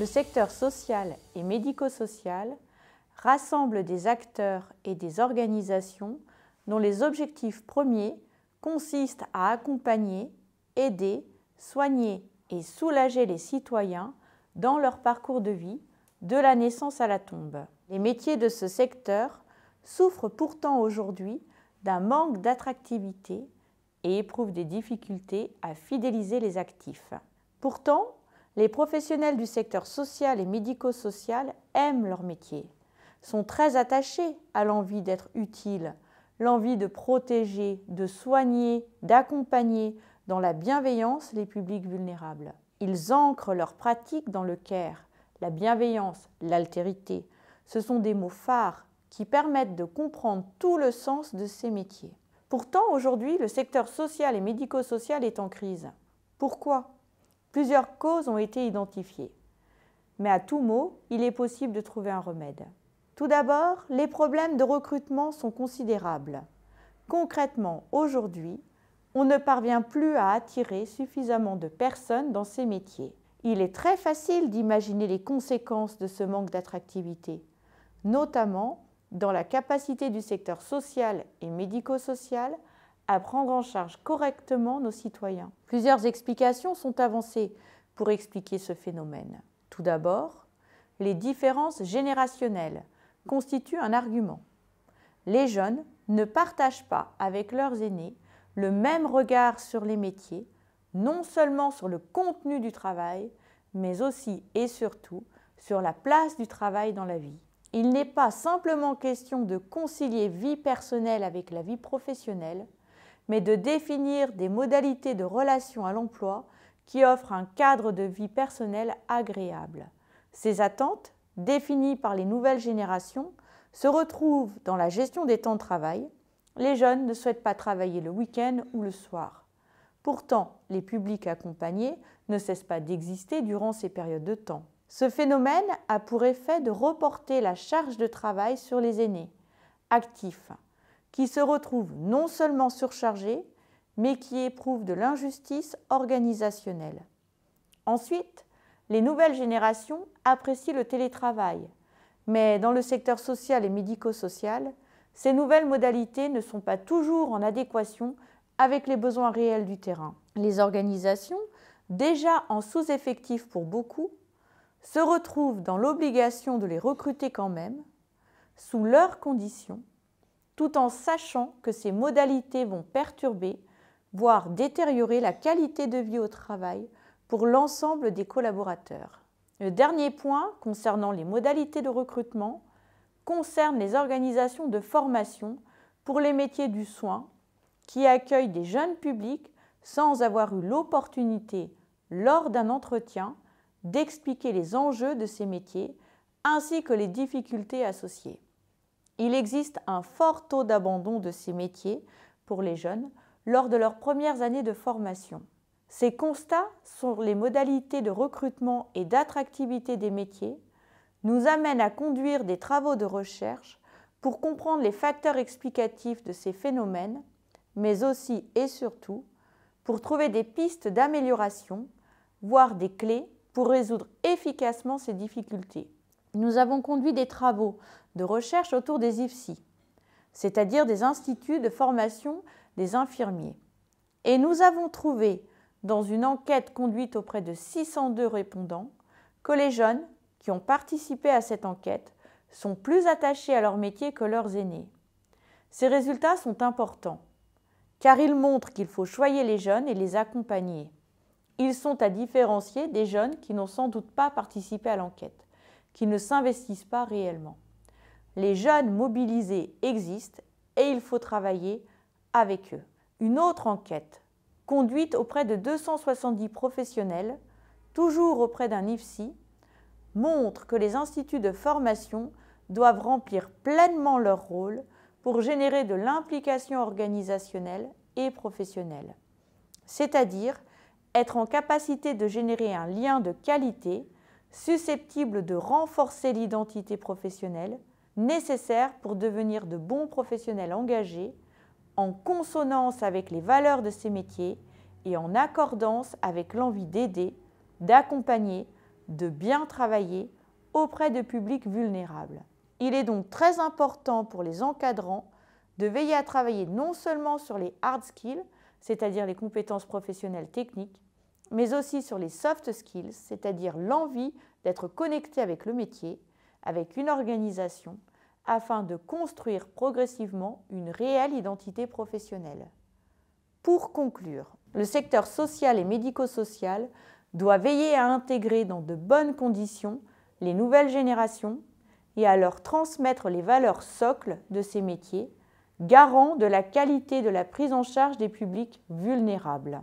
Le secteur social et médico-social rassemble des acteurs et des organisations dont les objectifs premiers consistent à accompagner, aider, soigner et soulager les citoyens dans leur parcours de vie, de la naissance à la tombe. Les métiers de ce secteur souffrent pourtant aujourd'hui d'un manque d'attractivité et éprouvent des difficultés à fidéliser les actifs. Pourtant, les professionnels du secteur social et médico-social aiment leur métier, sont très attachés à l'envie d'être utiles, l'envie de protéger, de soigner, d'accompagner dans la bienveillance les publics vulnérables. Ils ancrent leurs pratiques dans le care, la bienveillance, l'altérité. Ce sont des mots phares qui permettent de comprendre tout le sens de ces métiers. Pourtant, aujourd'hui, le secteur social et médico-social est en crise. Pourquoi ? Plusieurs causes ont été identifiées. Mais à tout mot, il est possible de trouver un remède. Tout d'abord, les problèmes de recrutement sont considérables. Concrètement, aujourd'hui, on ne parvient plus à attirer suffisamment de personnes dans ces métiers. Il est très facile d'imaginer les conséquences de ce manque d'attractivité, notamment dans la capacité du secteur social et médico-social à prendre en charge correctement nos citoyens. Plusieurs explications sont avancées pour expliquer ce phénomène. Tout d'abord, les différences générationnelles constituent un argument. Les jeunes ne partagent pas avec leurs aînés le même regard sur les métiers, non seulement sur le contenu du travail, mais aussi et surtout sur la place du travail dans la vie. Il n'est pas simplement question de concilier vie personnelle avec la vie professionnelle, mais de définir des modalités de relation à l'emploi qui offrent un cadre de vie personnelle agréable. Ces attentes, définies par les nouvelles générations, se retrouvent dans la gestion des temps de travail. Les jeunes ne souhaitent pas travailler le week-end ou le soir. Pourtant, les publics accompagnés ne cessent pas d'exister durant ces périodes de temps. Ce phénomène a pour effet de reporter la charge de travail sur les aînés, actifs, qui se retrouvent non seulement surchargés, mais qui éprouvent de l'injustice organisationnelle. Ensuite, les nouvelles générations apprécient le télétravail, mais dans le secteur social et médico-social, ces nouvelles modalités ne sont pas toujours en adéquation avec les besoins réels du terrain. Les organisations, déjà en sous-effectif pour beaucoup, se retrouvent dans l'obligation de les recruter quand même, sous leurs conditions, tout en sachant que ces modalités vont perturber, voire détériorer la qualité de vie au travail pour l'ensemble des collaborateurs. Le dernier point concernant les modalités de recrutement concerne les organisations de formation pour les métiers du soin qui accueillent des jeunes publics sans avoir eu l'opportunité, lors d'un entretien, d'expliquer les enjeux de ces métiers ainsi que les difficultés associées. Il existe un fort taux d'abandon de ces métiers pour les jeunes lors de leurs premières années de formation. Ces constats sur les modalités de recrutement et d'attractivité des métiers nous amènent à conduire des travaux de recherche pour comprendre les facteurs explicatifs de ces phénomènes, mais aussi et surtout pour trouver des pistes d'amélioration, voire des clés pour résoudre efficacement ces difficultés. Nous avons conduit des travaux de recherche autour des IFSI, c'est-à-dire des instituts de formation des infirmiers. Et nous avons trouvé, dans une enquête conduite auprès de 602 répondants, que les jeunes qui ont participé à cette enquête sont plus attachés à leur métier que leurs aînés. Ces résultats sont importants, car ils montrent qu'il faut choyer les jeunes et les accompagner. Ils sont à différencier des jeunes qui n'ont sans doute pas participé à l'enquête, qui ne s'investissent pas réellement. Les jeunes mobilisés existent et il faut travailler avec eux. Une autre enquête, conduite auprès de 270 professionnels, toujours auprès d'un IFSI, montre que les instituts de formation doivent remplir pleinement leur rôle pour générer de l'implication organisationnelle et professionnelle, c'est-à-dire être en capacité de générer un lien de qualité susceptible de renforcer l'identité professionnelle nécessaire pour devenir de bons professionnels engagés, en consonance avec les valeurs de ces métiers et en accordance avec l'envie d'aider, d'accompagner, de bien travailler auprès de publics vulnérables. Il est donc très important pour les encadrants de veiller à travailler non seulement sur les hard skills, c'est-à-dire les compétences professionnelles techniques, mais aussi sur les soft skills, c'est-à-dire l'envie d'être connecté avec le métier, avec une organisation, afin de construire progressivement une réelle identité professionnelle. Pour conclure, le secteur social et médico-social doit veiller à intégrer dans de bonnes conditions les nouvelles générations et à leur transmettre les valeurs socles de ces métiers, garants de la qualité de la prise en charge des publics vulnérables.